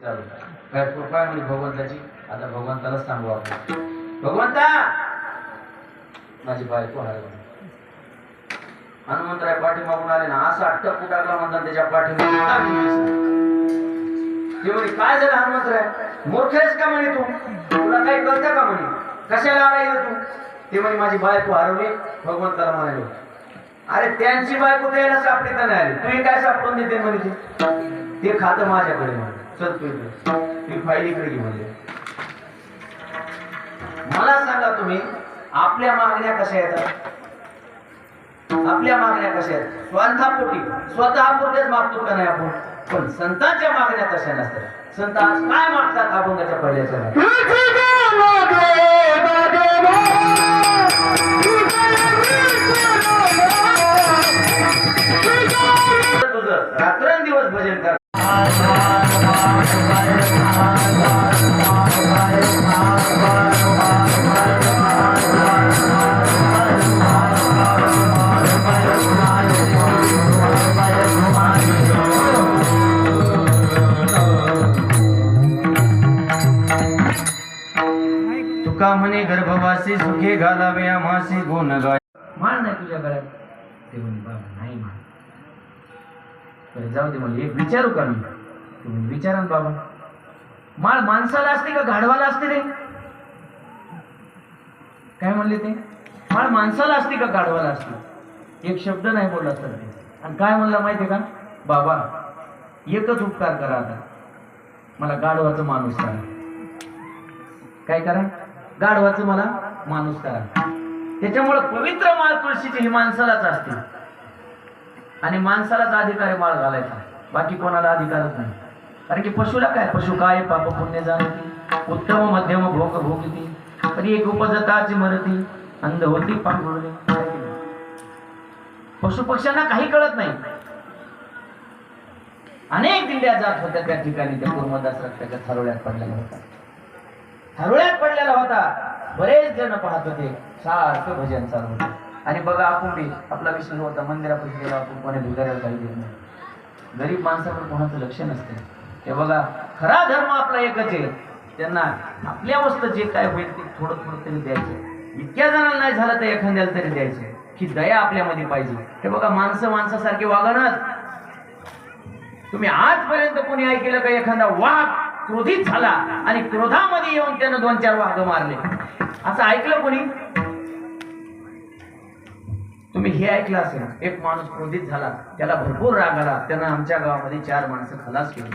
काय कृपा म्हणजे भगवंताची. आता भगवंताला सांगू आपण, भगवंता माझी बायको आहे. हनुमंतराय पाठीमागून आले ना, असा अट्टप टाकला म्हणतात त्याच्या पाठीमागून. ते म्हणे काय झालं हनुमंतराय, मूर्ख आहेस का म्हणे तू, तुला काही कळतं का म्हणे, कशाला आला तू. ते म्हणे माझी बायको हरवली. भगवंताला म्हणाले अरे त्यांची बायको द्यायला सापडी तर नाही आली, तू काय सापडून देते म्हणे. ते खातं माझ्याकडे म्हणे, चल तू फाईल इकडे घे म्हणजे. मला सांगा तुम्ही, आपल्या मागण्या कशा येतात, आपल्या मागण्या कशा आहेत, स्वार्थापोटी स्वतः पुरतेच मागतो का नाही आपण. पण संतांच्या मागण्या कशा नसतात. संत आज काय मागतात अभंगाच्या पहिल्याच्या तुझं रात्रंदिवस भजन कर. तुका म्हणे गर्भवासी सुखे घालावे आम्हासी गुण गाय. माळ नाही तुझ्या गळ्यात. ते म्हणे बाबा नाही माळ. जाऊ दे म्हणजे एक विचारू का मी. तुम्ही विचारा बाबा, माळ माणसाला असते का गाढवाला असते रे. काय म्हणले ते, माळ माणसाला असते का गाढवाला असते. एक शब्द नाही बोलला सर ते. आणि काय म्हणला माहितीये का, बाबा एकच उपकार करा, आता मला गाढवाचं माणूस करा. काय करा, गाढवाचं मला माणूस करा. त्याच्यामुळे पवित्र माळ तुळशीची ही माणसालाच असते. आणि माणसालाच अधिकार आहे माळ घालायचा, बाकी कोणाला अधिकारच नाही. कारण की पशुला काय, पशु काय पाप पुण्य जाणती, उत्तम मध्यम भोग भोगती, पण एक उपजताची मरती, अंध होती पांघरुणे. पशु पक्ष्यांना काही कळत नाही. अनेक दिंड्या जात होत्या त्या ठिकाणी. त्या कुर्मदास रक्ताच्या थारोळ्यात पडलेला होता, थारोळ्यात पडलेला होता. बरेच जण पाहत होते, सारखं भजन चालू होतं. आणि बघा आपण बी, आपला विषय होता मंदिरापाशी गेला, आपण कोणी भिकाऱ्याला काही देत नाही. गरीब माणसाकडे कोणाचं लक्ष नसते. हे बघा, खरा धर्म आपला एकच आहे. त्यांना आपल्या वस्तू जे काय होईल ते थोडं थोडं तरी द्यायचं. इतक्या जणांना नाही झालं तर एखाद्याला तरी द्यायचं. ही दया आपल्यामध्ये पाहिजे. हे बघा, माणसं माणसासारखे वागणार. तुम्ही आजपर्यंत कोणी ऐकलं का एखादा वाघ क्रोधित झाला आणि क्रोधामध्ये येऊन त्यानं 2-4 वाघ मारले, असं ऐकलं कोणी. तुम्ही हे ऐकलं असेल, एक माणूस क्रोधित झाला, त्याला भरपूर राग आला, त्यानं आमच्या गावामध्ये 4 माणसं खलास केली.